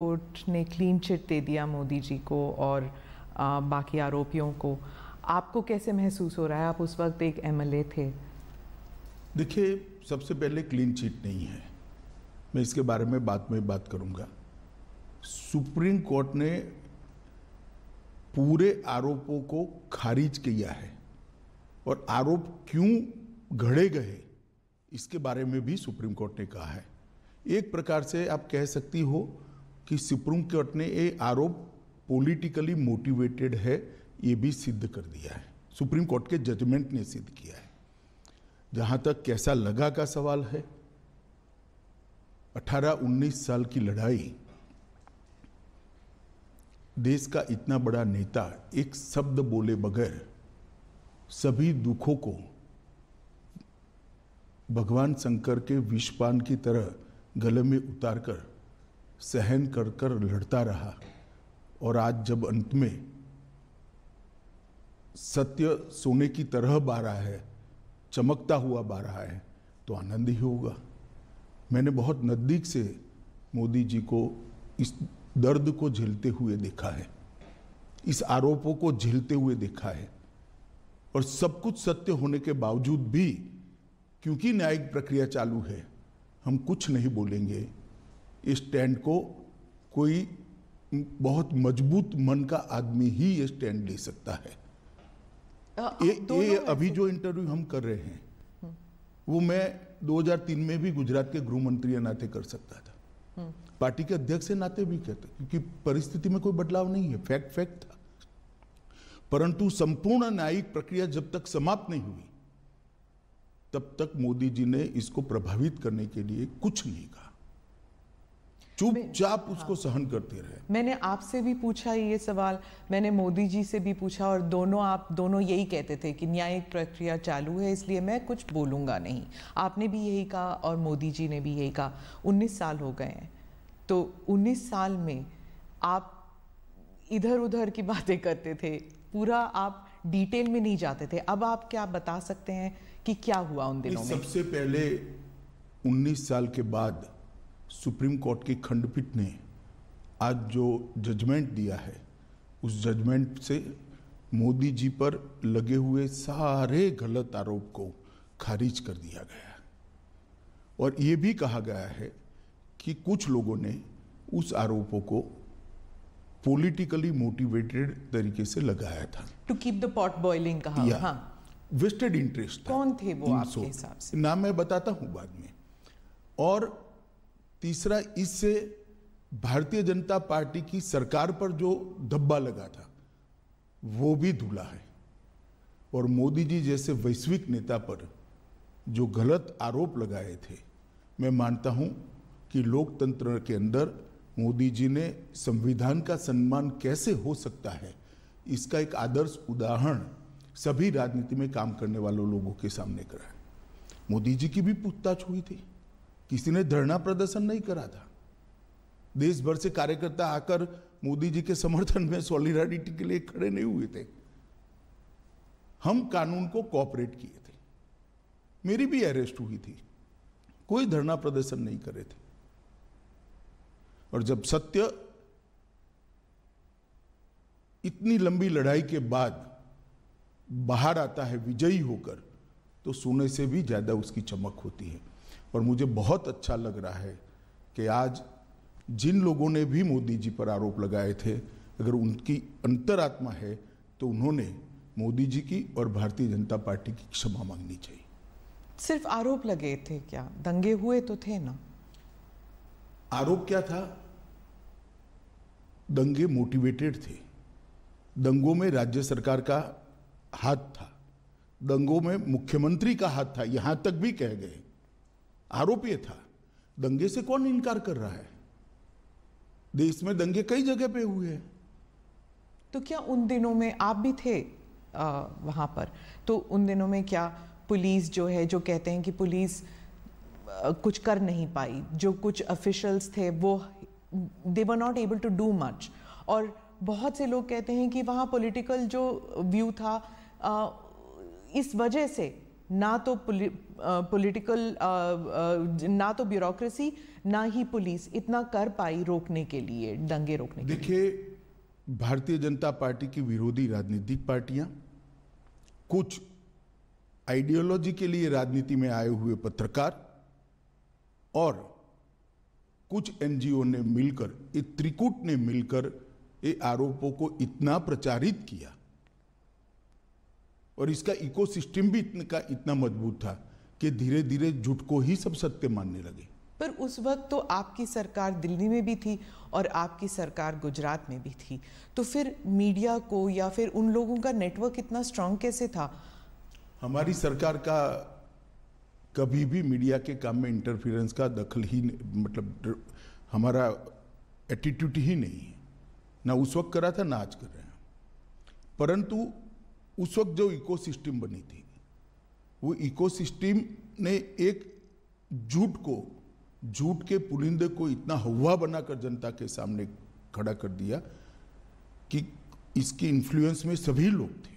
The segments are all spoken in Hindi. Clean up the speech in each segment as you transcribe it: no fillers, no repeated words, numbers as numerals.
कोर्ट ने क्लीन चिट दे दिया मोदी जी को और बाकी आरोपियों को। आपको कैसे महसूस हो रहा है? आप उस वक्त एक एमएलए थे। देखिए, सबसे पहले क्लीन चिट नहीं है, मैं इसके बारे में बाद में बात करूंगा। सुप्रीम कोर्ट ने पूरे आरोपों को खारिज किया है और आरोप क्यों घड़े गए इसके बारे में भी सुप्रीम कोर्ट ने कहा है। एक प्रकार से आप कह सकती हो कि सुप्रीम कोर्ट ने ये आरोप पॉलिटिकली मोटिवेटेड है, ये भी सिद्ध कर दिया है। सुप्रीम कोर्ट के जजमेंट ने सिद्ध किया है। जहां तक कैसा लगा का सवाल है, 18-19 साल की लड़ाई, देश का इतना बड़ा नेता एक शब्द बोले बगैर सभी दुखों को भगवान शंकर के विषपान की तरह गले में उतारकर सहन कर कर लड़ता रहा, और आज जब अंत में सत्य सोने की तरह बह रहा है, चमकता हुआ बह रहा है, तो आनंद ही होगा। मैंने बहुत नज़दीक से मोदी जी को इस दर्द को झेलते हुए देखा है, इस आरोपों को झेलते हुए देखा है, और सब कुछ सत्य होने के बावजूद भी क्योंकि न्यायिक प्रक्रिया चालू है, हम कुछ नहीं बोलेंगे। इस स्टैंड को कोई बहुत मजबूत मन का आदमी ही ये स्टैंड ले सकता है। ये अभी जो इंटरव्यू हम कर रहे हैं वो मैं 2003 में भी गुजरात के गृह मंत्री के नाते कर सकता था, पार्टी के अध्यक्ष के नाते भी कहते, क्योंकि परिस्थिति में कोई बदलाव नहीं है, फैक्ट था। परंतु संपूर्ण न्यायिक प्रक्रिया जब तक समाप्त नहीं हुई तब तक मोदी जी ने इसको प्रभावित करने के लिए कुछ नहीं कहा, चुपचाप उसको सहन करते रहे। मैंने आपसे भी पूछा ये सवाल, मैंने मोदी जी से भी पूछा, और आप दोनों यही कहते थे कि न्यायिक प्रक्रिया चालू है इसलिए मैं कुछ बोलूंगा नहीं। आपने भी यही कहा और मोदी जी ने भी यही कहा। 19 साल हो गए हैं, तो 19 साल में आप इधर उधर की बातें करते थे, पूरा आप डिटेल में नहीं जाते थे। अब आप क्या बता सकते हैं कि क्या हुआ उन दिनों में? सबसे पहले 19 साल के बाद सुप्रीम कोर्ट की खंडपीठ ने आज जो जजमेंट दिया है, उस जजमेंट से मोदी जी पर लगे हुए सारे गलत आरोप को खारिज कर दिया गया, और ये भी कहा गया है कि कुछ लोगों ने उस आरोपों को पॉलिटिकली मोटिवेटेड तरीके से लगाया था, to keep the pot boiling कहा। हाँ, वेस्टेड इंटरेस्ट था। कौन थे वो आपके हिसाब से? नाम मैं बताता हूं बाद में। और तीसरा, इससे भारतीय जनता पार्टी की सरकार पर जो धब्बा लगा था वो भी धुला है, और मोदी जी जैसे वैश्विक नेता पर जो गलत आरोप लगाए थे, मैं मानता हूं कि लोकतंत्र के अंदर मोदी जी ने संविधान का सम्मान कैसे हो सकता है, इसका एक आदर्श उदाहरण सभी राजनीति में काम करने वाले लोगों के सामने करा। मोदी जी की भी पूछताछ हुई थी, किसी ने धरना प्रदर्शन नहीं करा था। देश भर से कार्यकर्ता आकर मोदी जी के समर्थन में सॉलिडारिटी के लिए खड़े नहीं हुए थे। हम कानून को कोऑपरेट किए थे, मेरी भी अरेस्ट हुई थी, कोई धरना प्रदर्शन नहीं करे थे। और जब सत्य इतनी लंबी लड़ाई के बाद बाहर आता है विजयी होकर, तो सोने से भी ज्यादा उसकी चमक होती है। और मुझे बहुत अच्छा लग रहा है कि आज जिन लोगों ने भी मोदी जी पर आरोप लगाए थे, अगर उनकी अंतरात्मा है तो उन्होंने मोदी जी की और भारतीय जनता पार्टी की क्षमा मांगनी चाहिए। सिर्फ आरोप लगे थे क्या? दंगे हुए तो थे ना? आरोप क्या था? दंगे मोटिवेटेड थे, दंगों में राज्य सरकार का हाथ था, दंगों में मुख्यमंत्री का हाथ था, यहां तक भी कह गए। आरोप यह था, दंगे से कौन इनकार कर रहा है? देश में दंगे कई जगह पे हुए हैं। तो क्या उन दिनों में आप भी थे वहां पर? तो उन दिनों में क्या पुलिस जो है, जो कहते हैं कि पुलिस कुछ कर नहीं पाई, जो कुछ ऑफिशियल्स थे वो they were not able to do much, और बहुत से लोग कहते हैं कि वहाँ पॉलिटिकल जो व्यू था, इस वजह से ना तो पॉलिटिकल ना तो ब्यूरोक्रेसी ना ही पुलिस इतना कर पाई रोकने के लिए, दंगे रोकने के लिए। देखिए, भारतीय जनता पार्टी की विरोधी राजनीतिक पार्टियां, कुछ आइडियोलॉजी के लिए राजनीति में आए हुए पत्रकार और कुछ एनजीओ ने मिलकर, ये त्रिकूट ने मिलकर ये आरोपों को इतना प्रचारित किया और इसका इकोसिस्टम भी इतना मजबूत था कि धीरे धीरे झूठ को ही सब सत्य मानने लगे। पर उस वक्त तो आपकी सरकार दिल्ली में भी थी और आपकी सरकार गुजरात में भी थी, तो फिर मीडिया को या फिर उन लोगों का नेटवर्क इतना स्ट्रांग कैसे था? हमारी सरकार का कभी भी मीडिया के काम में इंटरफेरेंस का दखल ही, मतलब हमारा एटीट्यूड ही नहीं है, ना उस वक्त करा था ना आज कर रहे हैं। परंतु उस वक्त जो इकोसिस्टम बनी थी, वो इकोसिस्टम ने एक झूठ के पुलिंदे को इतना हवा बनाकर जनता के सामने खड़ा कर दिया कि इसकी इन्फ्लुएंस में सभी लोग थे,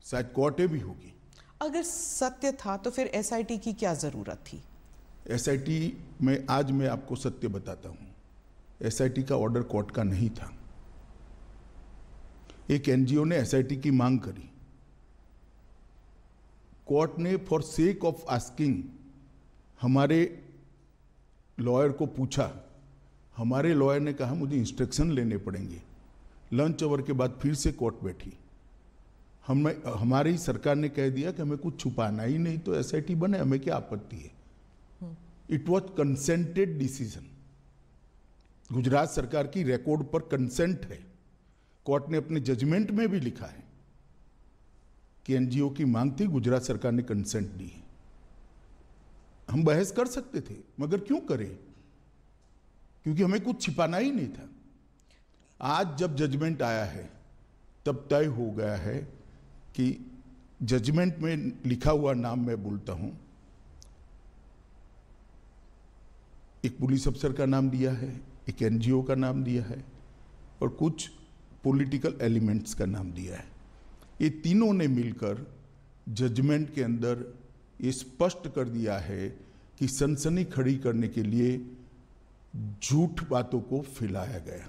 शायद कोर्टें भी होगी। अगर सत्य था तो फिर एसआईटी की क्या जरूरत थी? एसआईटी में आज मैं आपको सत्य बताता हूं, एसआईटी का ऑर्डर कोर्ट का नहीं था। एक एनजीओ ने एसआईटी की मांग करी, कोर्ट ने फॉर सेक ऑफ आस्किंग हमारे लॉयर को पूछा, हमारे लॉयर ने कहा मुझे इंस्ट्रक्शन लेने पड़ेंगे। लंच आवर के बाद फिर से कोर्ट बैठी, हमारी सरकार ने कह दिया कि हमें कुछ छुपाना ही नहीं, तो एसआईटी बने, हमें क्या आपत्ति है। It was consented decision, Gujarat सरकार की रिकॉर्ड पर कंसेंट है। कोर्ट ने अपने जजमेंट में भी लिखा है कि एनजीओ की मांग थी, गुजरात सरकार ने कंसेंट दी है। हम बहस कर सकते थे, मगर क्यों करें, क्योंकि हमें कुछ छिपाना ही नहीं था। आज जब जजमेंट आया है तब तय हो गया है कि जजमेंट में लिखा हुआ नाम मैं बोलता हूं, एक पुलिस अफसर का नाम दिया है, एक एनजीओ का नाम दिया है और कुछ पॉलिटिकल एलिमेंट्स का नाम दिया है। ये तीनों ने मिलकर जजमेंट के अंदर ये स्पष्ट कर दिया है कि सनसनी खड़ी करने के लिए झूठ बातों को फैलाया गया,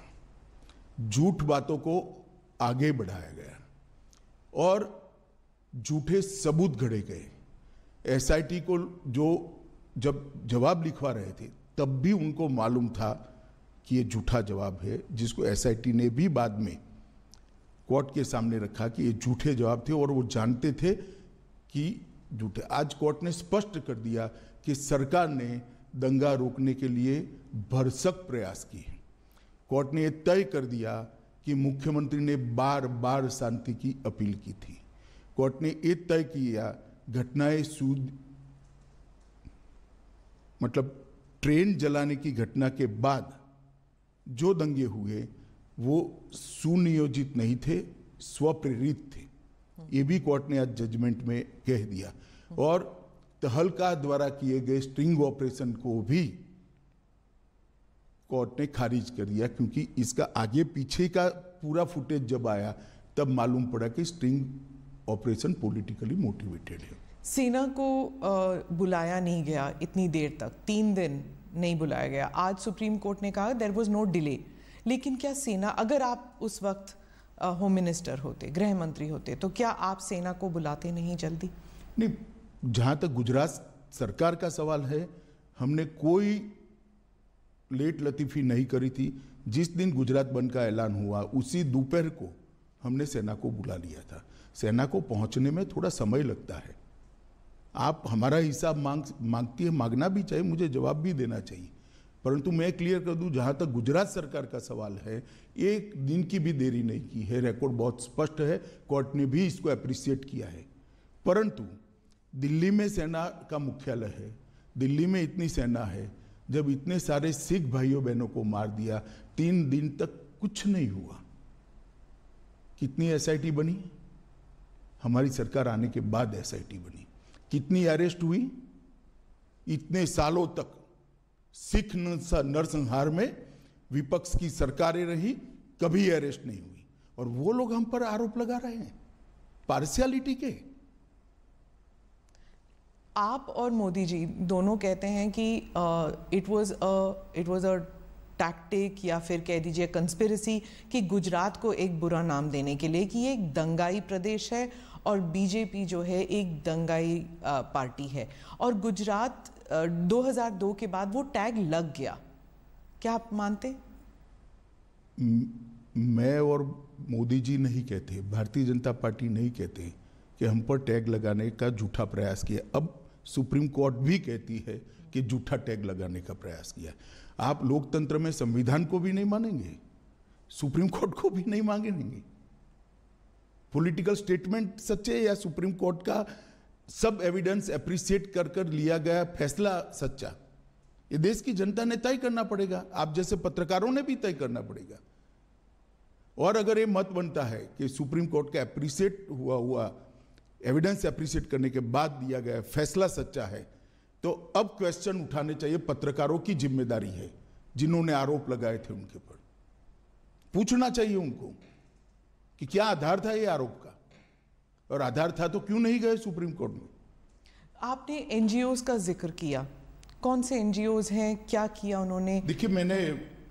झूठ बातों को आगे बढ़ाया गया और झूठे सबूत गढ़े गए। एसआईटी को जो जब जवाब लिखवा रहे थे तब भी उनको मालूम था कि ये झूठा जवाब है, जिसको एसआईटी ने भी बाद में कोर्ट के सामने रखा कि ये झूठे जवाब थे और वो जानते थे कि झूठे। आज कोर्ट ने स्पष्ट कर दिया कि सरकार ने दंगा रोकने के लिए भरसक प्रयास किए। कोर्ट ने यह तय कर दिया कि मुख्यमंत्री ने बार बार शांति की अपील की थी। कोर्ट ने यह तय किया घटनाएं मतलब ट्रेन जलाने की घटना के बाद जो दंगे हुए वो सुनियोजित नहीं थे, स्वप्रेरित थे। ये भी कोर्ट ने आज जजमेंट में कह दिया और तहलका द्वारा किए गए स्ट्रिंग ऑपरेशन को भी कोर्ट ने खारिज कर दिया, क्योंकि इसका आगे पीछे का पूरा फुटेज जब आया तब मालूम पड़ा कि स्ट्रिंग ऑपरेशन पॉलिटिकली मोटिवेटेड है। सेना को बुलाया नहीं गया इतनी देर तक, 3 दिन नहीं बुलाया गया। आज सुप्रीम कोर्ट ने कहा देयर वाज नो डिले, लेकिन क्या सेना, अगर आप उस वक्त होम मिनिस्टर होते, गृह मंत्री होते, तो क्या आप सेना को बुलाते नहीं जल्दी? नहीं, जहां तक गुजरात सरकार का सवाल है, हमने कोई लेट लतीफी नहीं करी थी। जिस दिन गुजरात बंद का ऐलान हुआ उसी दोपहर को हमने सेना को बुला लिया था। सेना को पहुंचने में थोड़ा समय लगता है। आप हमारा हिसाब मांगती है, मांगना भी चाहिए, मुझे जवाब भी देना चाहिए, परंतु मैं क्लियर कर दूं, जहां तक गुजरात सरकार का सवाल है, एक दिन की भी देरी नहीं की है। रिकॉर्ड बहुत स्पष्ट है, कोर्ट ने भी इसको अप्रिशिएट किया है। परंतु दिल्ली में सेना का मुख्यालय है, दिल्ली में इतनी सेना है, जब इतने सारे सिख भाइयों बहनों को मार दिया, 3 दिन तक कुछ नहीं हुआ। कितनी एसआईटी बनी? हमारी सरकार आने के बाद एसआईटी बनी। कितनी अरेस्ट हुई? इतने सालों तक सिख नरसंहार में विपक्ष की सरकारें रही, कभी अरेस्ट नहीं हुई, और वो लोग हम पर आरोप लगा रहे हैं पार्शियलिटी के। आप और मोदी जी दोनों कहते हैं कि इट वाज अ टैक्टिक या फिर कह दीजिए कंस्पिरेसी कि गुजरात को एक बुरा नाम देने के लिए कि ये एक दंगाई प्रदेश है और बीजेपी जो है एक दंगाई पार्टी है, और गुजरात 2002 के बाद वो टैग लग गया। क्या आप मानते? मैं और मोदी जी नहीं कहते, भारतीय जनता पार्टी नहीं कहते कि हम पर टैग लगाने का झूठा प्रयास किया। अब सुप्रीम कोर्ट भी कहती है कि झूठा टैग लगाने का प्रयास किया। आप लोकतंत्र में संविधान को भी नहीं मानेंगे, सुप्रीम कोर्ट को भी नहीं मांगेंगे। पॉलिटिकल स्टेटमेंट सच्चे या सुप्रीम कोर्ट का सब एविडेंस एप्रिशिएट कर कर लिया गया फैसला सच्चा, ये देश की जनता ने तय करना पड़ेगा, आप जैसे पत्रकारों ने भी तय करना पड़ेगा। और अगर ये मत बनता है कि सुप्रीम कोर्ट का एप्रिशिएट हुआ एविडेंस एप्रिशिएट करने के बाद दिया गया फैसला सच्चा है, तो अब क्वेश्चन उठाने चाहिए। पत्रकारों की जिम्मेदारी है, जिन्होंने आरोप लगाए थे उनके ऊपर पूछना चाहिए उनको कि क्या आधार था ये आरोप का, और आधार था तो क्यों नहीं गए सुप्रीम कोर्ट में। आपने एनजीओज का जिक्र किया, कौन से एनजीओज हैं, क्या किया उन्होंने? देखिए, मैंने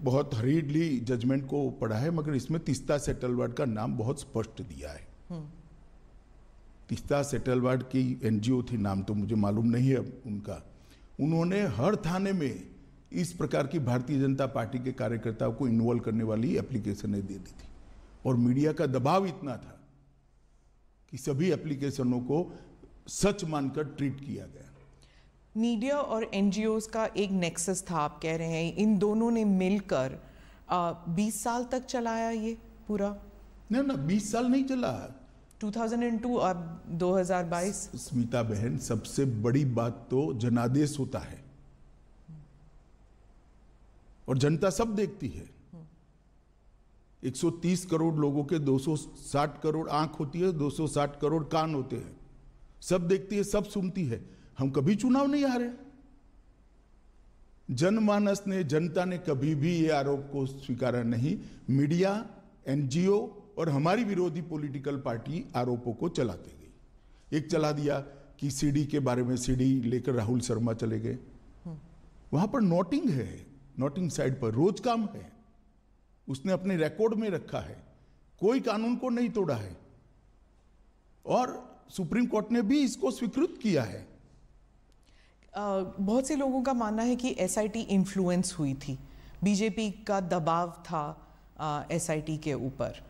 बहुत हरीडली जजमेंट को पढ़ा है, मगर इसमें तीस्ता सेटलवाड का नाम बहुत स्पष्ट दिया है। तीस्ता सेटलवाड की एनजीओ थी, नाम तो मुझे मालूम नहीं है उनका। उन्होंने हर थाने में इस प्रकार की भारतीय जनता पार्टी के कार्यकर्ताओं को इन्वॉल्व करने वाली एप्लीकेशनें दे दी थी, और मीडिया का दबाव इतना था कि सभी एप्लीकेशनों को सच मानकर ट्रीट किया गया। मीडिया और एनजीओज का एक नेक्सस था, आप कह रहे हैं इन दोनों ने मिलकर 20 साल तक चलाया ये पूरा? ना 20 साल नहीं चला, 2002 अब 2022। स्मिता बहन, सबसे बड़ी बात तो जनादेश होता है और जनता सब देखती है। 130 करोड़ लोगों के 260 करोड़ आंख होती है, 260 करोड़ कान होते हैं, सब देखती है, सब सुनती है। हम कभी चुनाव नहीं हारे। जनमानस ने, जनता ने कभी भी ये आरोप को स्वीकारा नहीं। मीडिया, एनजीओ और हमारी विरोधी पॉलिटिकल पार्टी आरोपों को चलाते गई। एक चला दिया कि सीडी के बारे में, सीडी लेकर राहुल शर्मा चले गए, वहां पर नोटिंग है, नोटिंग साइड पर रोज काम है, उसने अपने रिकॉर्ड में रखा है, कोई कानून को नहीं तोड़ा है, और सुप्रीम कोर्ट ने भी इसको स्वीकृत किया है। बहुत से लोगों का मानना है कि एसआईटी इन्फ्लुएंस हुई थी, बीजेपी का दबाव था एसआईटी के ऊपर।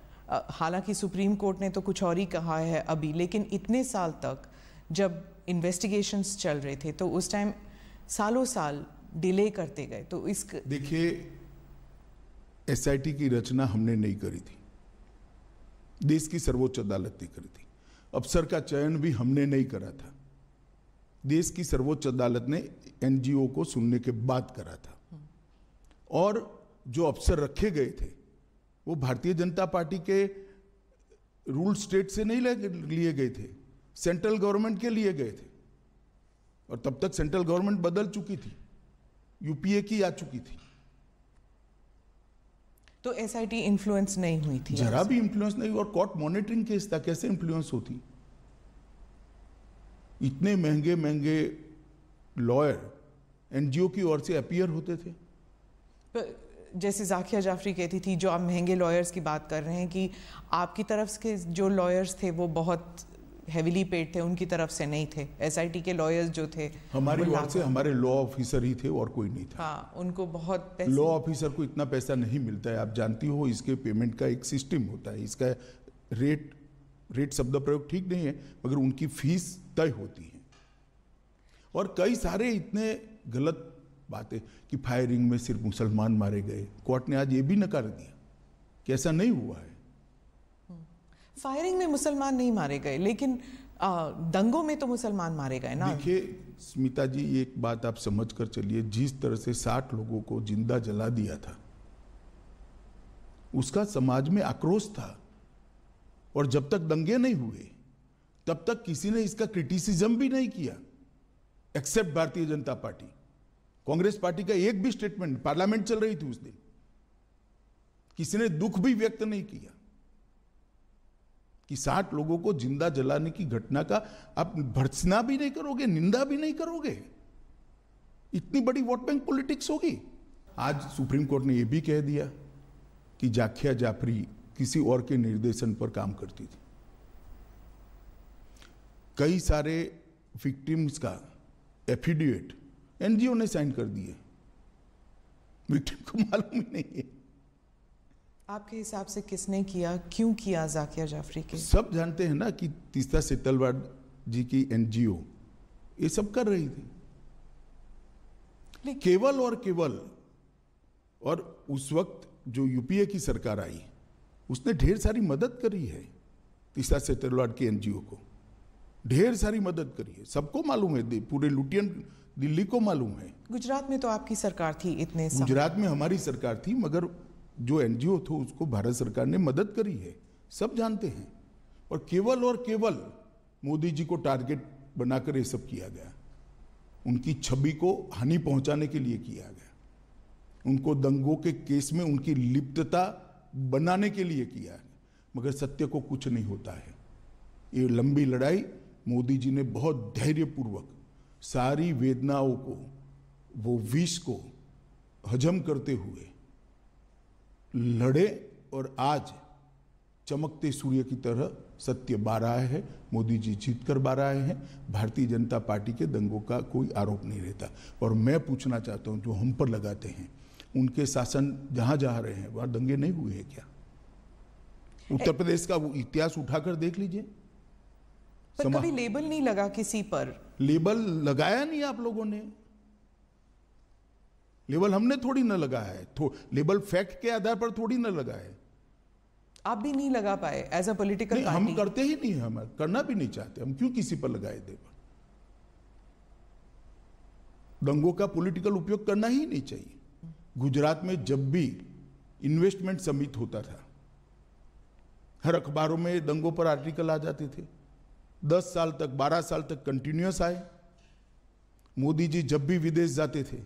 हालांकि सुप्रीम कोर्ट ने तो कुछ और ही कहा है अभी, लेकिन इतने साल तक जब इन्वेस्टिगेशंस चल रहे थे तो उस टाइम सालों साल डिले करते गए। तो इस देखिए, एसआईटी की रचना हमने नहीं करी थी, देश की सर्वोच्च अदालत ने करी थी। अफसर का चयन भी हमने नहीं करा था, देश की सर्वोच्च अदालत ने एनजीओ को सुनने के बाद करा था। और जो अफसर रखे गए थे वो भारतीय जनता पार्टी के रूल स्टेट से नहीं लिए गए थे, सेंट्रल गवर्नमेंट के लिए गए थे, और तब तक सेंट्रल गवर्नमेंट बदल चुकी थी, यूपीए की आ चुकी थी। तो एसआईटी इन्फ्लुएंस नहीं हुई थी, जरा भी इन्फ्लुएंस नहीं। और कोर्ट मॉनिटरिंग केस था, कैसे इन्फ्लुएंस होती? इतने महंगे महंगे लॉयर एनजीओ की ओर से अपीयर होते थे। जैसे जाकिया जाफरी कहती थी, जो आप महंगे लॉयर्स की बात कर रहे हैं, कि आपकी तरफ के जो लॉयर्स थे वो बहुत हेविली पेड थे, उनकी तरफ से नहीं थे। एसआईटी के लॉयर्स जो थे हमारी ओर से हमारे लॉ ऑफिसर ही थे और कोई नहीं था। हाँ, उनको बहुत पैसे, लॉ ऑफिसर को इतना पैसा नहीं मिलता है, आप जानती हो। इसके पेमेंट का एक सिस्टम होता है, इसका रेट शब्द प्रयोग ठीक नहीं है, मगर उनकी फीस तय होती है। और कई सारे इतने गलत बातें कि फायरिंग में सिर्फ मुसलमान मारे गए, कोर्ट ने आज ये भी नकार दिया कि ऐसा नहीं हुआ है। फायरिंग में मुसलमान नहीं मारे गए, लेकिन दंगों में तो मुसलमान मारे गए ना। देखिए स्मिता जी, एक बात आप समझ कर चलिए, जिस तरह से 60 लोगों को जिंदा जला दिया था, उसका समाज में आक्रोश था। और जब तक दंगे नहीं हुए तब तक किसी ने इसका क्रिटिसिज्म भी नहीं किया, accept Bharatiya Janata party. Congress party का एक भी स्टेटमेंट, पार्लियामेंट चल रही थी उस दिन, किसी ने दुख भी व्यक्त नहीं किया कि 60 लोगों को जिंदा जलाने की घटना का आप भर्त्सना भी नहीं करोगे, निंदा भी नहीं करोगे? इतनी बड़ी वोट बैंक पॉलिटिक्स होगी। आज सुप्रीम कोर्ट ने यह भी कह दिया कि जाकिया जाफरी किसी और के निर्देशन पर काम करती थी। कई सारे विक्टिम्स का एफिडेविट एनजीओ ने साइन कर दिए, विक्टिम को मालूम ही नहीं है। आपके हिसाब से किसने किया, क्यों किया जाकिया जाफरी के? सब जानते हैं ना कि तीस्ता सेतलवाड जी की एनजीओ ये सब कर रही थी, केवल और केवल। और उस वक्त जो यूपीए की सरकार आई उसने ढेर सारी मदद करी है तीस्ता सेतलवाड की एनजीओ को, ढेर सारी मदद करी है, सबको मालूम है, पूरे लुटियन दिल्ली को मालूम है। गुजरात में तो आपकी सरकार थी इतने साल। गुजरात में हमारी सरकार थी, मगर जो एनजीओ थे उसको भारत सरकार ने मदद करी है, सब जानते हैं। और केवल मोदी जी को टारगेट बनाकर ये सब किया गया, उनकी छवि को हानि पहुंचाने के लिए किया गया, उनको दंगों के केस में उनकी लिप्तता बनाने के लिए किया गया, मगर सत्य को कुछ नहीं होता है। ये लंबी लड़ाई मोदी जी ने बहुत धैर्यपूर्वक सारी वेदनाओं को, वो विष को हजम करते हुए लड़े, और आज चमकते सूर्य की तरह सत्य बाहर आया है, मोदी जी जीत कर बाहर आए हैं। भारतीय जनता पार्टी के दंगों का कोई आरोप नहीं रहता। और मैं पूछना चाहता हूं, जो हम पर लगाते हैं, उनके शासन जहां जहां रहे हैं वहां दंगे नहीं हुए हैं क्या? उत्तर प्रदेश का वो इतिहास उठाकर देख लीजिए। पर कभी लेबल नहीं लगा किसी पर? लेबल लगाया नहीं आप लोगों ने, लेबल हमने थोड़ी ना लगाया है, लेबल फैक्ट के आधार पर थोड़ी ना लगा है। आप भी नहीं लगा पाए एज अ पॉलिटिकल पार्टी? हम करते ही नहीं, हम करना भी नहीं चाहते, हम क्यों किसी पर लगाए लेबल? दंगों का पॉलिटिकल उपयोग करना ही नहीं चाहिए। गुजरात में जब भी इन्वेस्टमेंट समिट होता था, हर अखबारों में दंगों पर आर्टिकल आ जाते थे, 10 साल तक 12 साल तक कंटिन्यूअस आए। मोदी जी जब भी विदेश जाते थे,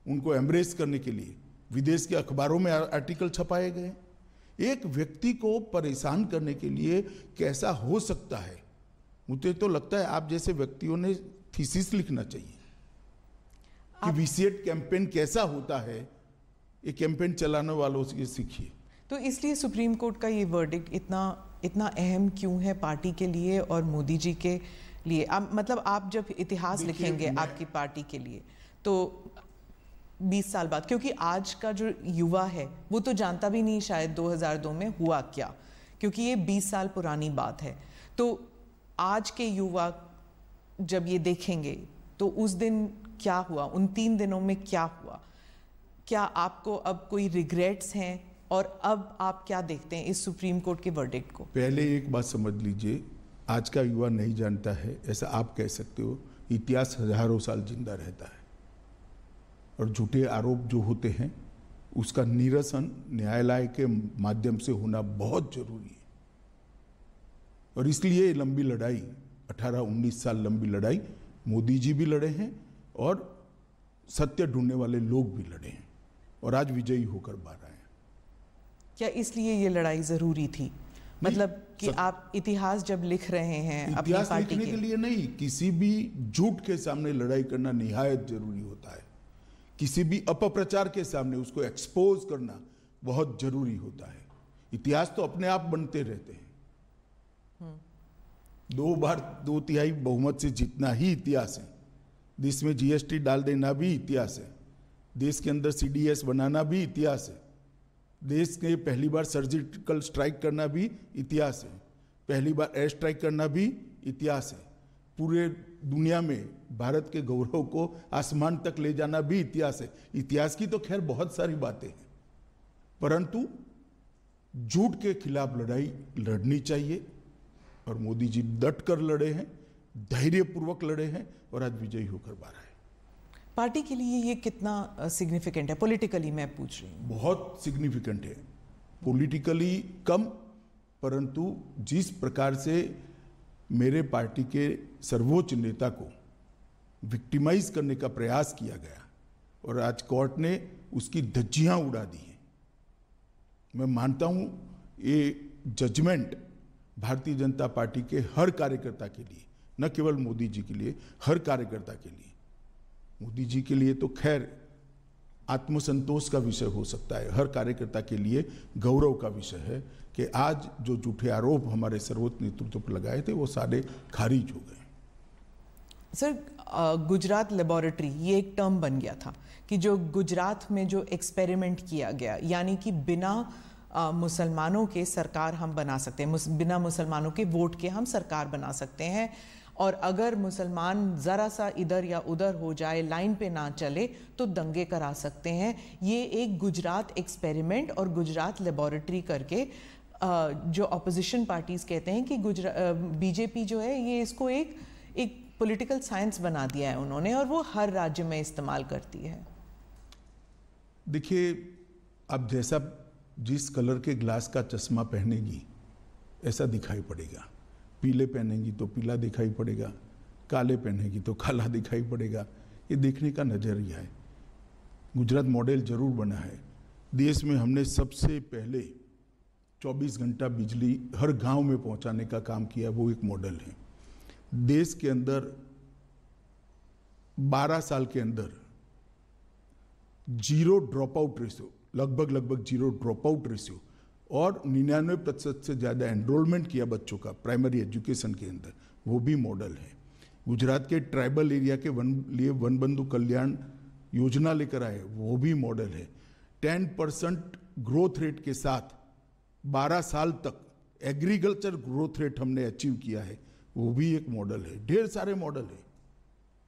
उनको एम्ब्रेस करने के लिए विदेश के अखबारों में आर्टिकल छपाए गए। एक व्यक्ति को परेशान करने के लिए कैसा हो सकता है? मुझे तो लगता है आप जैसे व्यक्तियों ने थीसिस लिखना चाहिए कि वीसीएट कैंपेन कैसा होता है, ये कैंपेन चलाने वालों से सीखिए। तो इसलिए सुप्रीम कोर्ट का ये वर्डिक्ट इतना अहम क्यों है पार्टी के लिए और मोदी जी के लिए? मतलब आप जब इतिहास लिखेंगे आपकी पार्टी के लिए, तो 20 साल बाद, क्योंकि आज का जो युवा है वो तो जानता भी नहीं शायद 2002 में हुआ क्या, क्योंकि ये 20 साल पुरानी बात है। तो आज के युवा जब ये देखेंगे तो उस दिन क्या हुआ, उन 3 दिनों में क्या हुआ? क्या आपको अब कोई रिग्रेट्स हैं, और अब आप क्या देखते हैं इस सुप्रीम कोर्ट के वर्डिक्ट को? पहले एक बात समझ लीजिए, आज का युवा नहीं जानता है ऐसा आप कह सकते हो। इतिहास हजारों साल जिंदा रहता है, और झूठे आरोप जो होते हैं उसका निरसन न्यायालय के माध्यम से होना बहुत जरूरी है। और इसलिए लंबी लड़ाई, 18-19 साल लंबी लड़ाई मोदी जी भी लड़े हैं और सत्य ढूंढने वाले लोग भी लड़े हैं, और आज विजयी होकर बाहर आए हैं। क्या इसलिए ये लड़ाई जरूरी थी? मतलब कि आप इतिहास जब लिख रहे हैं अपनी पार्टी लिखने के लिए नहीं, किसी भी झूठ के सामने लड़ाई करना निहायत जरूरी होता है। किसी भी अपप्रचार के सामने उसको एक्सपोज करना बहुत जरूरी होता है। इतिहास तो अपने आप बनते रहते हैं। 2 बार 2/3 बहुमत से जीतना ही इतिहास है। देश में जीएसटी डाल देना भी इतिहास है। देश के अंदर सीडीएस बनाना भी इतिहास है। देश के पहली बार सर्जिकल स्ट्राइक करना भी इतिहास है। पहली बार एयर स्ट्राइक करना भी इतिहास है। पूरे दुनिया में भारत के गौरव को आसमान तक ले जाना भी इतिहास है। इतिहास की तो खैर बहुत सारी बातें हैं, परंतु झूठ के खिलाफ लड़ाई लड़नी चाहिए, और मोदी जी डट कर लड़े हैं, धैर्यपूर्वक लड़े हैं, और आज विजयी होकर बाहर आए। पार्टी के लिए ये कितना सिग्निफिकेंट है पॉलिटिकली, मैं पूछ रही हूँ? बहुत सिग्निफिकेंट है। पॉलिटिकली कम, परंतु जिस प्रकार से मेरे पार्टी के सर्वोच्च नेता को विक्टिमाइज करने का प्रयास किया गया, और आज कोर्ट ने उसकी धज्जियां उड़ा दी हैं। मैं मानता हूं ये जजमेंट भारतीय जनता पार्टी के हर कार्यकर्ता के लिए, न केवल मोदी जी के लिए, हर कार्यकर्ता के लिए। मोदी जी के लिए तो खैर आत्मसंतोष का विषय हो सकता है, हर कार्यकर्ता के लिए गौरव का विषय है कि आज जो झूठे आरोप हमारे सर्वोच्च नेतृत्व पर लगाए थे वो सारे खारिज हो गए। सर, गुजरात लेबोरेटरी ये एक टर्म बन गया था कि जो गुजरात में जो एक्सपेरिमेंट किया गया, यानी कि बिना मुसलमानों के सरकार हम बना सकते हैं, बिना मुसलमानों के वोट के हम सरकार बना सकते हैं, और अगर मुसलमान ज़रा सा इधर या उधर हो जाए, लाइन पे ना चले, तो दंगे करा सकते हैं। ये एक गुजरात एक्सपेरिमेंट और गुजरात लेबोरेटरी करके जो अपोजिशन पार्टीज़ कहते हैं कि बीजेपी जो है ये इसको एक पॉलिटिकल साइंस बना दिया है उन्होंने, और वो हर राज्य में इस्तेमाल करती है। देखिए, अब जैसा जिस कलर के ग्लास का चश्मा पहनेगी ऐसा दिखाई पड़ेगा। पीले पहनेगी तो पीला दिखाई पड़ेगा, काले पहनेगी तो काला दिखाई पड़ेगा। ये देखने का नजरिया है। गुजरात मॉडल जरूर बना है। देश में हमने सबसे पहले 24 घंटा बिजली हर गांव में पहुंचाने का काम किया, वो एक मॉडल है। देश के अंदर 12 साल के अंदर जीरो ड्रॉप आउट रेशियो, लगभग जीरो ड्रॉप आउट रेशियो, और 99% से ज़्यादा एनरोलमेंट किया बच्चों का प्राइमरी एजुकेशन के अंदर, वो भी मॉडल है। गुजरात के ट्राइबल एरिया के लिए वन बंधु कल्याण योजना लेकर आए, वो भी मॉडल है। 10% ग्रोथ रेट के साथ 12 साल तक एग्रीकल्चर ग्रोथ रेट हमने अचीव किया है, वो भी एक मॉडल है। ढेर सारे मॉडल है,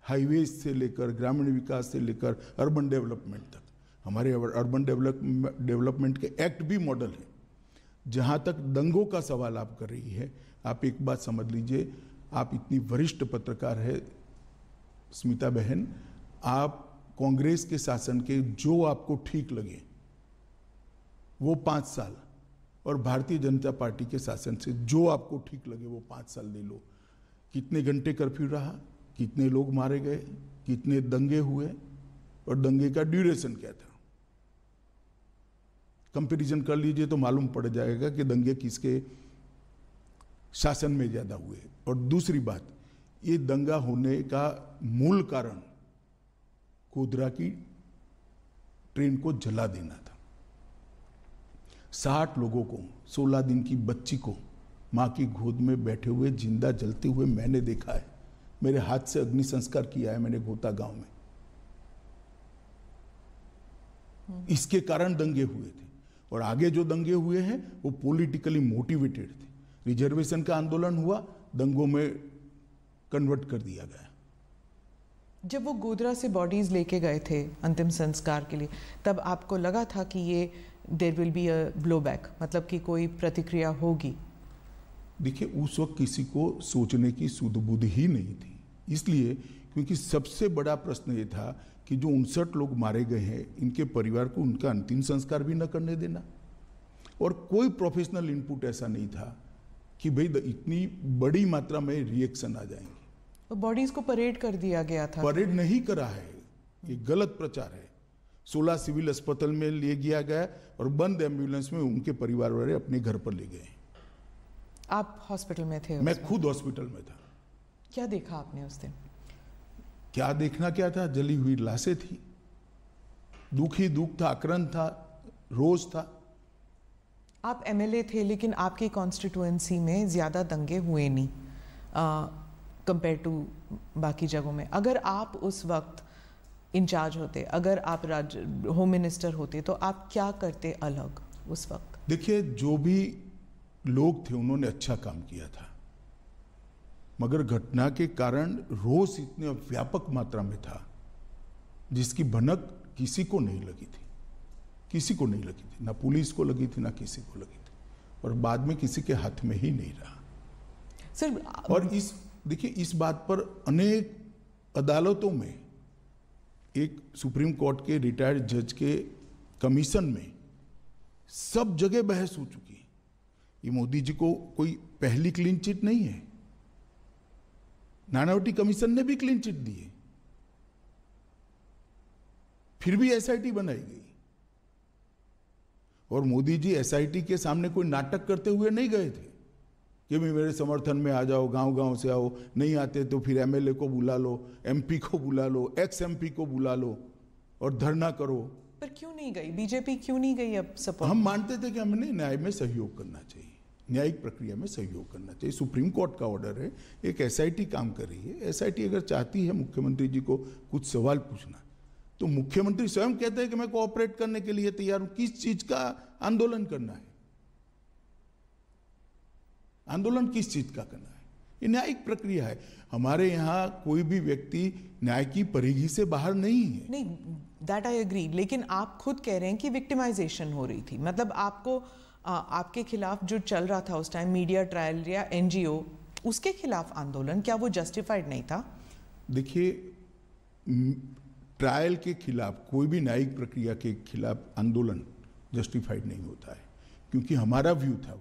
हाईवेज से लेकर ग्रामीण विकास से लेकर अर्बन डेवलपमेंट तक। हमारे अर्बन डेवलपमेंट के एक्ट भी मॉडल है। जहां तक दंगों का सवाल आप कर रही है, आप एक बात समझ लीजिए, आप इतनी वरिष्ठ पत्रकार है स्मिता बहन, आप कांग्रेस के शासन के जो आपको ठीक लगे वो 5 साल, और भारतीय जनता पार्टी के शासन से जो आपको ठीक लगे वो 5 साल ले लो। कितने घंटे कर्फ्यू रहा, कितने लोग मारे गए, कितने दंगे हुए, और दंगे का ड्यूरेशन क्या था, कंपैरिजन कर लीजिए तो मालूम पड़ जाएगा कि दंगे किसके शासन में ज्यादा हुए। और दूसरी बात, ये दंगा होने का मूल कारण गोधरा की ट्रेन को जला देना था। 60 लोगों को, 16 दिन की बच्ची को मां की गोद में बैठे हुए जिंदा जलते हुए मैंने देखा है। मेरे हाथ से अग्नि संस्कार किया है मैंने गोता गांव में। इसके कारण दंगे हुए थे, और आगे जो दंगे हुए हैं वो पॉलिटिकली मोटिवेटेड थे। रिजर्वेशन का आंदोलन हुआ, दंगों में कन्वर्ट कर दिया गया। जब वो गोधरा से बॉडीज लेके गए थे अंतिम संस्कार के लिए, तब आपको लगा था कि ये there will be a blowback, मतलब कि कोई प्रतिक्रिया होगी? देखिए, उस वक्त किसी को सोचने की सुध बुद्धि ही नहीं थी, इसलिए क्योंकि सबसे बड़ा प्रश्न ये था कि जो 59 लोग मारे गए हैं, इनके परिवार को उनका अंतिम संस्कार भी न करने देना। और कोई प्रोफेशनल इनपुट ऐसा नहीं था कि भाई इतनी बड़ी मात्रा में रिएक्शन आ जाएंगे। तो बॉडीज को परेड कर दिया गया था। परेड नहीं करा है, ये गलत प्रचार है। 16 सिविल अस्पताल में ले गया गया और बंद एम्बुलेंस में उनके परिवार वाले अपने घर पर ले गए। आप हॉस्पिटल में थे? मैं खुद हॉस्पिटल में था। क्या देखा आपने उस दिन? क्या देखना क्या था, जली हुई लाशें थी, दुख ही दुख था, आक्रांत था, रोज था। आप एमएलए थे, लेकिन आपकी कॉन्स्टिट्यूएंसी में ज्यादा दंगे हुए नहीं कंपेयर टू बाकी जगहों में। अगर आप उस वक्त इंचार्ज होते, अगर आप होम मिनिस्टर होते, तो आप क्या करते अलग उस वक्त? देखिए, जो भी लोग थे उन्होंने अच्छा काम किया था, मगर घटना के कारण रोष इतने व्यापक मात्रा में था जिसकी भनक किसी को नहीं लगी थी, किसी को नहीं लगी थी, ना पुलिस को लगी थी ना किसी को लगी थी, और बाद में किसी के हाथ में ही नहीं रहा। सर, और देखिए, इस बात पर अनेक अदालतों में, एक सुप्रीम कोर्ट के रिटायर्ड जज के कमीशन में सब जगह बहस हो चुकी है। ये मोदी जी को कोई पहली क्लीन चिट नहीं है, नानावटी कमीशन ने भी क्लीन चिट दी है, फिर भी एसआईटी बनाई गई। और मोदी जी एसआईटी के सामने कोई नाटक करते हुए नहीं गए थे कि भी मेरे समर्थन में आ जाओ, गांव-गांव से आओ, नहीं आते तो फिर एमएलए को बुला लो, एमपी को बुला लो, एक्स एमपी को बुला लो और धरना करो। पर क्यों नहीं गई बीजेपी, क्यों नहीं गई अब सपोर्ट? हम मानते थे कि हमने न्याय में सहयोग करना चाहिए, न्यायिक प्रक्रिया में सहयोग करना चाहिए। सुप्रीम कोर्ट का ऑर्डर है, एक एसआईटी काम कर रही है। एसआईटी अगर चाहती है मुख्यमंत्री जी को कुछ सवाल पूछना, तो मुख्यमंत्री स्वयं कहते हैं कि मैं कोऑपरेट करने के लिए तैयार हूं। किस चीज का आंदोलन करना है? आंदोलन किस चीज का करना है? ये न्यायिक प्रक्रिया है। हमारे यहाँ कोई भी व्यक्ति न्याय की परिधि से बाहर नहीं है। नहीं, दैट आई एग्री, लेकिन आप खुद कह रहे हैं कि विक्टिमाइजेशन हो रही थी। मतलब आपको आपके खिलाफ जो चल रहा था उस टाइम मीडिया ट्रायल या एनजीओ, उसके खिलाफ आंदोलन, क्या वो जस्टिफाइड नहीं था? देखिए, ट्रायल के खिलाफ, कोई भी न्यायिक प्रक्रिया के खिलाफ आंदोलन जस्टिफाइड नहीं होता है, क्योंकि हमारा व्यू था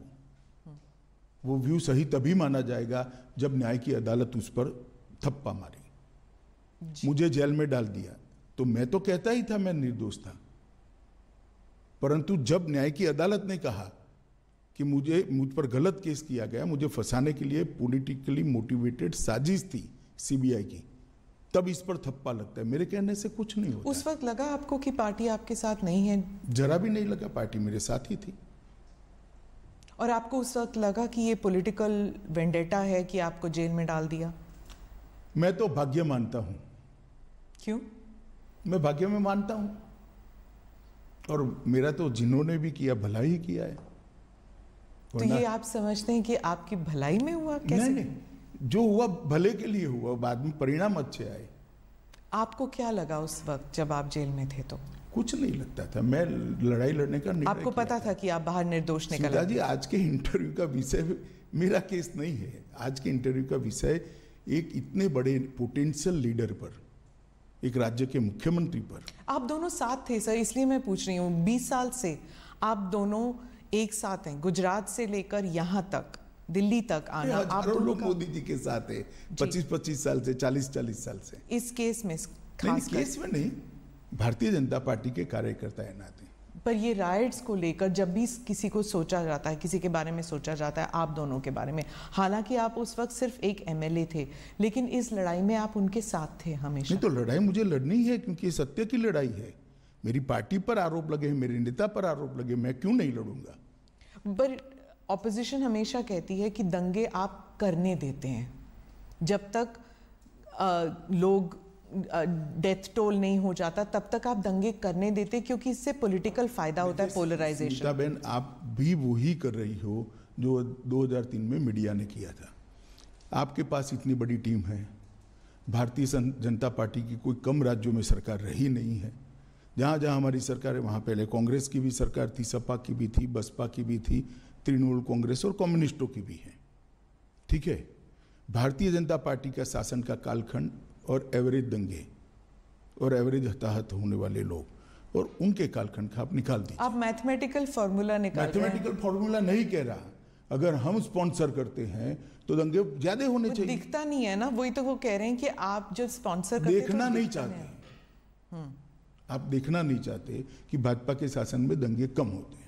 वो व्यू सही तभी माना जाएगा जब न्याय की अदालत उस पर थप्पा मारी। मुझे जेल में डाल दिया तो मैं तो कहता ही था मैं निर्दोष था, परंतु जब न्याय की अदालत ने कहा कि मुझ पर गलत केस किया गया, मुझे फंसाने के लिए पॉलिटिकली मोटिवेटेड साजिश थी सीबीआई की, तब इस पर थप्पा लगता है। मेरे कहने से कुछ नहीं होता। उस वक्त लगा आपको कि पार्टी आपके साथ नहीं है? जरा भी नहीं लगा, पार्टी मेरे साथ ही थी। और आपको उस वक्त लगा कि ये पॉलिटिकल वेंडेटा है कि आपको जेल में डाल दिया? मैं तो भाग्य मानता हूं। क्यों? मैं भाग्य में मानता हूं, और मेरा तो जिन्होंने भी किया भला ही किया है। तो ये आप समझते हैं कि आपकी भलाई में हुआ? कैसे? नहीं, जो हुआ भले के लिए हुआ, बाद में परिणाम अच्छे आए। आपको क्या लगा उस वक्त जब आप जेल में थे? तो कुछ नहीं लगता था, मैं लड़ाई लड़ने का निर्णय आपको पता था कि आप बाहर निर्दोष निकल? जी, आज के इंटरव्यू का विषय मेरा केस नहीं है। आज के इंटरव्यू का विषय एक इतने बड़े पोटेंशियल लीडर पर, एक राज्य के मुख्यमंत्री पर। आप दोनों साथ थे सर, इसलिए मैं पूछ रही हूँ। 20 साल से आप दोनों एक साथ हैं, गुजरात से लेकर यहाँ तक, दिल्ली तक आना। आप दोनों लोग मोदी जी के साथ है 25-25 साल से, 40-40 साल से। इस केस में केस में नहीं, भारतीय जनता पार्टी के कार्यकर्ता है नाते। पर ये राइट्स को लेकर जब भी किसी को सोचा जाता है, किसी के बारे में सोचा जाता है, आप दोनों के बारे में, हालांकि आप उस वक्त सिर्फ एक एमएलए थे, लेकिन इस लड़ाई में आप उनके साथ थे हमेशा। नहीं तो लड़ाई मुझे लड़नी है, क्योंकि ये सत्य की लड़ाई है। मेरी पार्टी पर आरोप लगे, मेरे नेता पर आरोप लगे, मैं क्यों नहीं लड़ूंगा? पर ऑपोजिशन हमेशा कहती है कि दंगे आप करने देते हैं, जब तक लोग डेथ टोल नहीं हो जाता तब तक आप दंगे करने देते, क्योंकि इससे पॉलिटिकल फायदा होता है, पोलराइजेशन। बहन, आप भी वही कर रही हो जो 2003 में मीडिया ने किया था। आपके पास इतनी बड़ी टीम है, भारतीय जनता पार्टी की कोई कम राज्यों में सरकार रही नहीं है। जहाँ जहाँ हमारी सरकार है, वहाँ पहले कांग्रेस की भी सरकार थी, सपा की भी थी, बसपा की भी थी, तृणमूल कांग्रेस और कम्युनिस्टों की भी है। ठीक है, भारतीय जनता पार्टी का शासन का कालखंड और एवरेज दंगे और एवरेज हताहत होने वाले लोग और उनके कालखंड का आप निकाल दीजिए। आप मैथमेटिकल फॉर्मूला निकाल रहे हैं। मैथमेटिकल फॉर्मूला नहीं कह रहा, अगर हम स्पॉन्सर करते हैं तो दंगे ज्यादा होने चाहिए। दिखता नहीं है ना, वही तो वो कह रहे हैं कि आप जब स्पॉन्सर करते देखना नहीं चाहते, आप देखना नहीं चाहते कि भाजपा के शासन में दंगे कम होते हैं।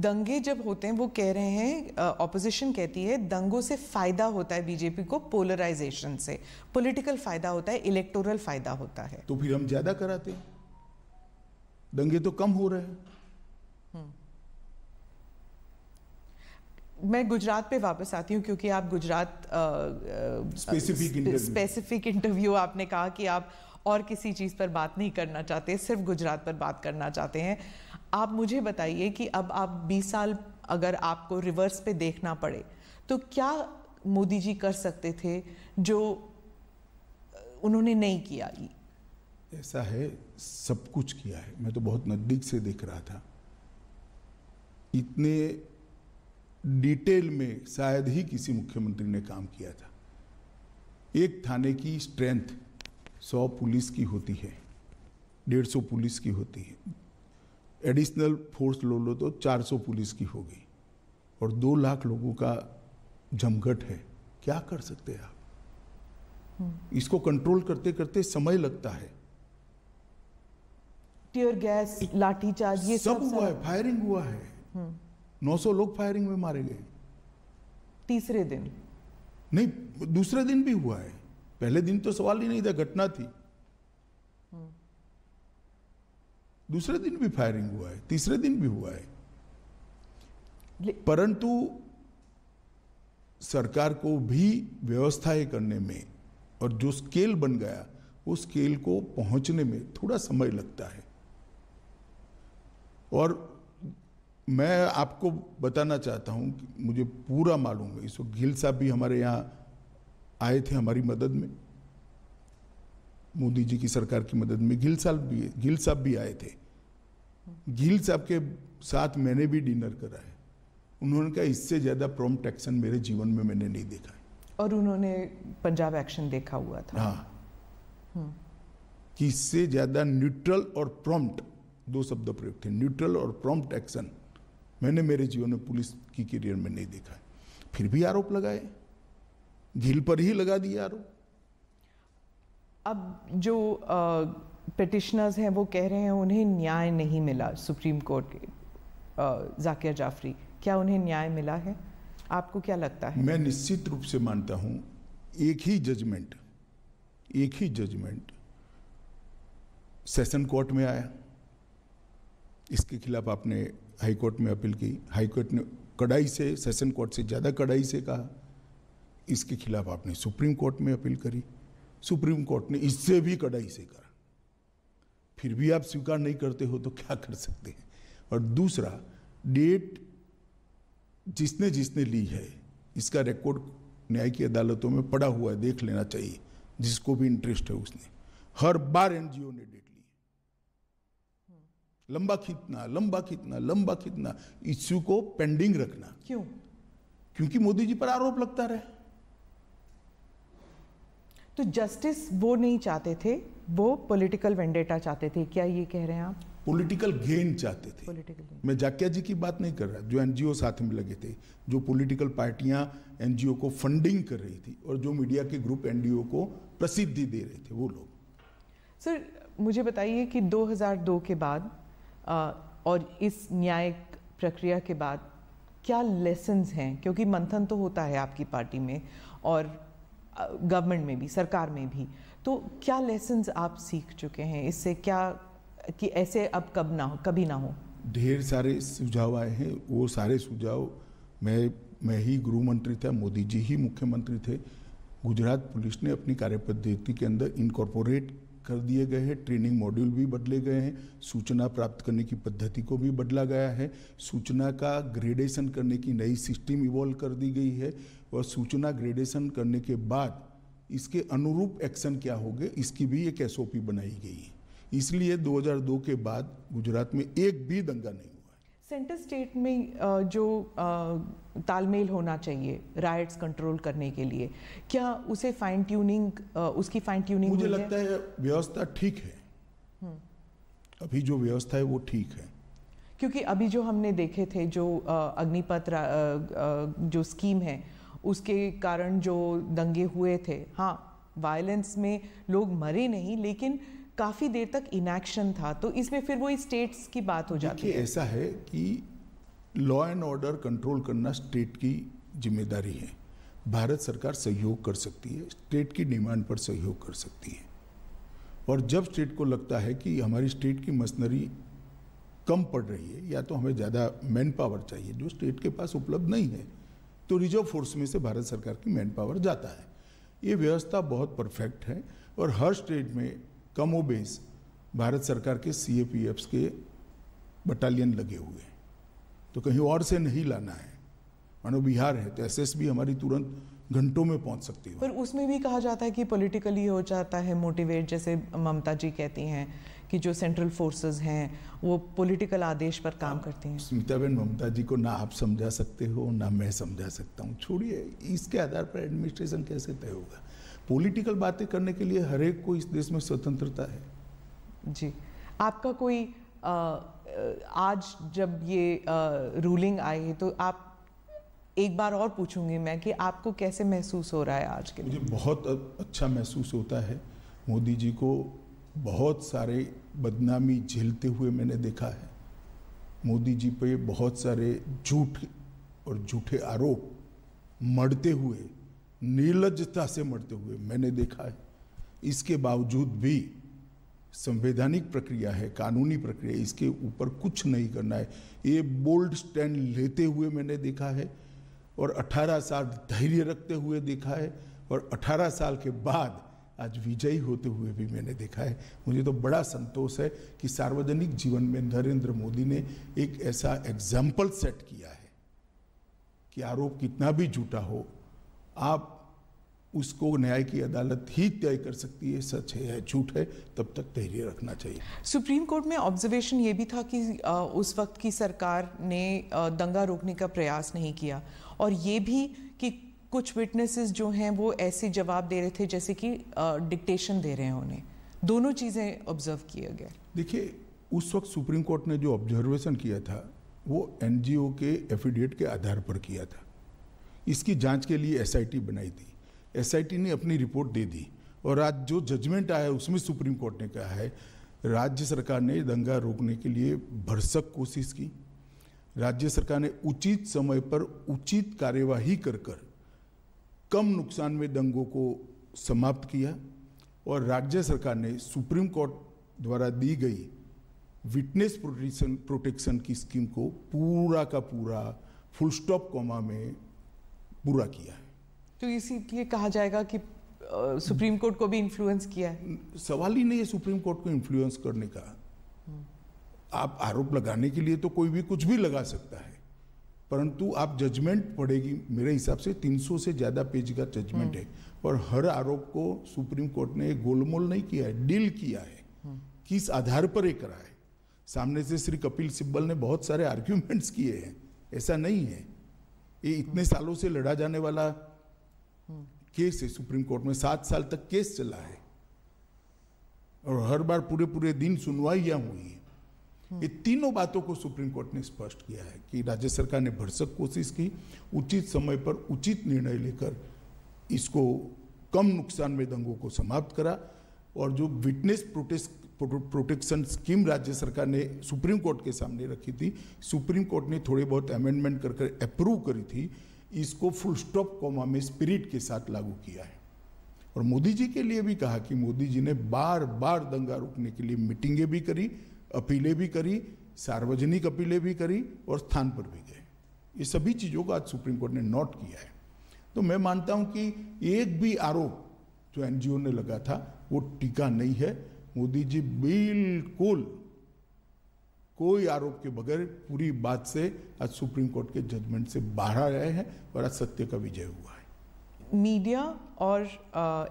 दंगे जब होते हैं, वो कह रहे हैं, ऑपोजिशन कहती है दंगों से फायदा होता है बीजेपी को, पोलराइजेशन से पॉलिटिकल फायदा होता है, इलेक्टोरल फायदा होता है। तो फिर हम ज्यादा कराते हैं, दंगे तो कम हो रहे हैं। मैं गुजरात पे वापस आती हूँ, क्योंकि आप गुजरात स्पेसिफिक इंटरव्यू आपने कहा कि आप और किसी चीज़ पर बात नहीं करना चाहते, सिर्फ गुजरात पर बात करना चाहते हैं। आप मुझे बताइए कि अब आप 20 साल अगर आपको रिवर्स पे देखना पड़े, तो क्या मोदी जी कर सकते थे जो उन्होंने नहीं किया? ऐसा है, सब कुछ किया है। मैं तो बहुत नज़दीक से देख रहा था। इतने डिटेल में शायद ही किसी मुख्यमंत्री ने काम किया था। एक थाने की स्ट्रेंथ 100 पुलिस की होती है, 150 पुलिस की होती है। एडिशनल फोर्स लो तो 400 पुलिस की हो गई, और 2 लाख लोगों का जमघट है। क्या कर सकते हैं आप? इसको कंट्रोल करते करते समय लगता है। टीयर गैस, लाठीचार्ज, ये सब हुआ है, फायरिंग हुआ है। 900 लोग फायरिंग में मारे गए। तीसरे दिन नहीं, दूसरे दिन भी हुआ है। पहले दिन तो सवाल ही नहीं था, घटना थी। दूसरे दिन भी फायरिंग हुआ है, तीसरे दिन भी हुआ है। परंतु सरकार को भी व्यवस्थाएं करने में और जो स्केल बन गया, उस स्केल को पहुंचने में थोड़ा समय लगता है। और मैं आपको बताना चाहता हूं कि मुझे पूरा मालूम है, इस वक्त गिल साहब भी हमारे यहाँ आए थे हमारी मदद में, मोदी जी की सरकार की मदद में। गिल साहब भी आए थे। गिल साहब के साथ मैंने भी डिनर करा है। उन्होंने कहा इससे ज्यादा प्रॉम्प्ट एक्शन मेरे जीवन में मैंने नहीं देखा है। और उन्होंने पंजाब एक्शन देखा हुआ था। हाँ, कि इससे ज्यादा न्यूट्रल और प्रॉम्प्ट, दो शब्द प्रयोग थे, न्यूट्रल और प्रॉम्प्ट एक्शन मैंने मेरे जीवन में पुलिस की करियर में नहीं देखा है। फिर भी आरोप लगाए, गिल पर ही लगा दिए आरोप। अब जो पिटिशनर्स हैं वो कह रहे हैं उन्हें न्याय नहीं मिला सुप्रीम कोर्ट के, जाकिया जाफरी, क्या उन्हें न्याय मिला है? आपको क्या लगता है? मैं निश्चित रूप से मानता हूं एक ही जजमेंट सेशन कोर्ट में आया, इसके खिलाफ आपने हाई कोर्ट में अपील की, हाई कोर्ट ने कड़ाई से, सेशन कोर्ट से ज़्यादा कड़ाई से कहा, इसके खिलाफ आपने सुप्रीम कोर्ट में अपील करी, सुप्रीम कोर्ट ने इससे भी कड़ाई से कहा। फिर भी आप स्वीकार नहीं करते हो तो क्या कर सकते हैं? और दूसरा, डेट जिसने ली है, इसका रिकॉर्ड न्याय की अदालतों में पड़ा हुआ है, देख लेना चाहिए जिसको भी इंटरेस्ट है उसने। हर बार एनजीओ ने डेट ली, लंबा खींचना, इश्यू को पेंडिंग रखना। क्यों? क्योंकि मोदी जी पर आरोप लगता रहे। तो जस्टिस वो नहीं चाहते थे, वो पॉलिटिकल वेंडेटा चाहते थे, क्या ये कह रहे हैं आप? पॉलिटिकल गेन चाहते थे। मैं जाकिया जी की बात नहीं कर रहा, जो एनजीओ साथ में लगे थे, जो पॉलिटिकल पार्टियां एनजीओ को फंडिंग कर रही थी और जो मीडिया के ग्रुप एनजीओ को प्रसिद्धि दे रहे थे, वो लोग। सर मुझे बताइए कि 2002 के बाद और इस न्यायिक प्रक्रिया के बाद क्या लेसन्स हैं? क्योंकि मंथन तो होता है आपकी पार्टी में और गवर्नमेंट में भी, सरकार में भी, तो क्या लेसन्स आप सीख चुके हैं इससे, क्या कि ऐसे अब कभी ना हो? ढेर सारे सुझाव आए हैं। वो सारे सुझाव, मैं ही गृह मंत्री था, मोदी जी ही मुख्यमंत्री थे। गुजरात पुलिस ने अपनी कार्यपद्धति के अंदर इनकॉर्पोरेट कर दिए गए हैं, ट्रेनिंग मॉड्यूल भी बदले गए हैं, सूचना प्राप्त करने की पद्धति को भी बदला गया है, सूचना का ग्रेडेशन करने की नई सिस्टम इवॉल्व कर दी गई है, और सूचना ग्रेडेशन करने के बाद इसके अनुरूप एक्शन क्या होंगे, इसकी भी एक एसओपी बनाई गई है। इसलिए 2002 के बाद गुजरात में एक भी दंगा नहीं हुआ। सेंटर स्टेट में जो तालमेल होना चाहिए राइट्स कंट्रोल करने के लिए, क्या उसे फाइन ट्यूनिंग, उसकी फाइन ट्यूनिंग मुझे लगता है व्यवस्था ठीक है। अभी जो व्यवस्था है वो ठीक है, क्योंकि अभी जो हमने देखे थे, जो अग्निपथ जो स्कीम है, उसके कारण जो दंगे हुए थे, हाँ वायलेंस में लोग मरे नहीं, लेकिन काफ़ी देर तक इनएक्शन था, तो इसमें फिर वही स्टेट्स की बात हो जाती है। ऐसा है कि लॉ एंड ऑर्डर कंट्रोल करना स्टेट की जिम्मेदारी है। भारत सरकार सहयोग कर सकती है, स्टेट की डिमांड पर सहयोग कर सकती है, और जब स्टेट को लगता है कि हमारी स्टेट की मशीनरी कम पड़ रही है या तो हमें ज़्यादा मैन पावर चाहिए जो स्टेट के पास उपलब्ध नहीं है, तो रिजर्व फोर्स में से भारत सरकार की मैन पावर जाता है। ये व्यवस्था बहुत परफेक्ट है, और हर स्टेट में कमोबेश भारत सरकार के सीएपीएफ्स के बटालियन लगे हुए हैं, तो कहीं और से नहीं लाना है। मानो बिहार है तो एसएसबी हमारी तुरंत घंटों में पहुंच सकती है। पर उसमें भी कहा जाता है कि पॉलिटिकली हो जाता है मोटिवेट, जैसे ममता जी कहती हैं कि जो सेंट्रल फोर्सेस हैं वो पॉलिटिकल आदेश पर काम करती हैं। स्मिताबेन, ममता जी को ना आप समझा सकते हो ना मैं समझा सकता हूँ, छोड़िए, इसके आधार पर एडमिनिस्ट्रेशन कैसे तय होगा? पॉलिटिकल बातें करने के लिए हर एक को इस देश में स्वतंत्रता है। जी, आपका कोई आज जब ये रूलिंग आई तो आप, एक बार और पूछूंगी मैं कि आपको कैसे महसूस हो रहा है आज के दिन? मुझे बहुत अच्छा महसूस होता है। मोदी जी को बहुत सारे बदनामी झेलते हुए मैंने देखा है। मोदी जी पे बहुत सारे झूठ और झूठे आरोप मढ़ते हुए, निर्लज्जता से मढ़ते हुए मैंने देखा है। इसके बावजूद भी संवैधानिक प्रक्रिया है, कानूनी प्रक्रिया, इसके ऊपर कुछ नहीं करना है, ये बोल्ड स्टैंड लेते हुए मैंने देखा है और 18 साल धैर्य रखते हुए देखा है और 18 साल के बाद आज विजयी होते हुए भी मैंने देखा है। मुझे तो बड़ा संतोष है कि सार्वजनिक जीवन में नरेंद्र मोदी ने एक ऐसा एग्जाम्पल सेट किया है कि आरोप कितना भी झूठा हो, आप उसको न्याय की अदालत ही तय कर सकती है, सच है या झूठ है, तब तक धैर्य रखना चाहिए। सुप्रीम कोर्ट में ऑब्जर्वेशन ये भी था कि उस वक्त की सरकार ने दंगा रोकने का प्रयास नहीं किया और ये भी कि कुछ विटनेसेस जो हैं वो ऐसे जवाब दे रहे थे जैसे कि डिक्टेशन दे रहे हैं उन्हें। दोनों चीज़ें ऑब्जर्व किया गया। देखिए, उस वक्त सुप्रीम कोर्ट ने जो ऑब्जर्वेशन किया था वो एनजीओ के एफिडेविट के आधार पर किया था। इसकी जांच के लिए एसआईटी बनाई थी, एसआईटी ने अपनी रिपोर्ट दे दी और आज जो जजमेंट आया उसमें सुप्रीम कोर्ट ने कहा है राज्य सरकार ने दंगा रोकने के लिए भरसक कोशिश की, राज्य सरकार ने उचित समय पर उचित कार्यवाही कर कम नुकसान में दंगों को समाप्त किया और राज्य सरकार ने सुप्रीम कोर्ट द्वारा दी गई विटनेस प्रोटेक्शन की स्कीम को पूरा का पूरा फुल स्टॉप कॉमा में पूरा किया है। तो इसीलिए कहा जाएगा कि सुप्रीम कोर्ट को भी इन्फ्लुएंस किया है। सवाल ही नहीं है सुप्रीम कोर्ट को इन्फ्लुएंस करने का। आप आरोप लगाने के लिए तो कोई भी कुछ भी लगा सकता है, परंतु आप जजमेंट पढ़ेगी, मेरे हिसाब से 300 से ज़्यादा पेज का जजमेंट है और हर आरोप को सुप्रीम कोर्ट ने गोलमोल नहीं किया है, डील किया है। किस आधार पर ये करा है? सामने से श्री कपिल सिब्बल ने बहुत सारे आर्ग्यूमेंट्स किए हैं, ऐसा नहीं है। ये इतने सालों से लड़ा जाने वाला केस है, सुप्रीम कोर्ट में 7 साल तक केस चला है और हर बार पूरे दिन सुनवाइयां हुई है। ये तीनों बातों को सुप्रीम कोर्ट ने स्पष्ट किया है कि राज्य सरकार ने भरसक कोशिश की, उचित समय पर उचित निर्णय लेकर इसको कम नुकसान में दंगों को समाप्त करा और जो विटनेस प्रोटेक्शन स्कीम राज्य सरकार ने सुप्रीम कोर्ट के सामने रखी थी, सुप्रीम कोर्ट ने थोड़े बहुत अमेंडमेंट कर अप्रूव करी थी, इसको फुल स्टॉप कॉमा में स्पिरिट के साथ लागू किया है। और मोदी जी के लिए भी कहा कि मोदी जी ने बार बार दंगा रोकने के लिए मीटिंगें भी करी, अपीलें भी करी, सार्वजनिक अपीलें भी करी और स्थान पर भी गए। ये सभी चीज़ों को आज सुप्रीम कोर्ट ने नोट किया है। तो मैं मानता हूं कि एक भी आरोप जो एनजीओ ने लगा था वो टीका नहीं है। मोदी जी बिल्कुल कोई आरोप के बगैर पूरी बात से आज सुप्रीम कोर्ट के जजमेंट से बाहर आए हैं और आज सत्य का विजय हुआ है। मीडिया और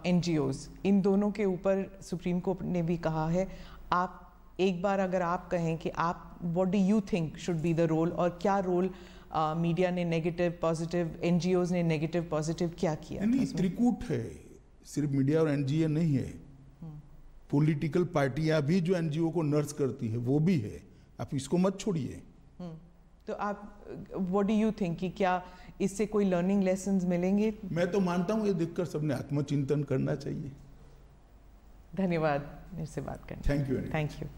एनजीओज, इन दोनों के ऊपर सुप्रीम कोर्ट ने भी कहा है, आप एक बार अगर आप कहें कि आप what do you think should be the role, और क्या रोल मीडिया ने नेगेटिव पॉजिटिव, एनजीओज ने नेगेटिव पॉजिटिव क्या किया? नहीं, त्रिकूट है, सिर्फ मीडिया और एनजीओ नहीं है। पॉलिटिकल पार्टियां भी जो एनजीओ को नर्स करती है वो भी है, आप इसको मत छोड़िए। तो आप व्हाट डू यू थिंक कि क्या इससे कोई लर्निंग लेसन्स मिलेंगे? मैं तो मानता हूं ये देखकर सबने आत्मचिंतन करना चाहिए। धन्यवाद मेरे से बात करने। Thank you. Thank you.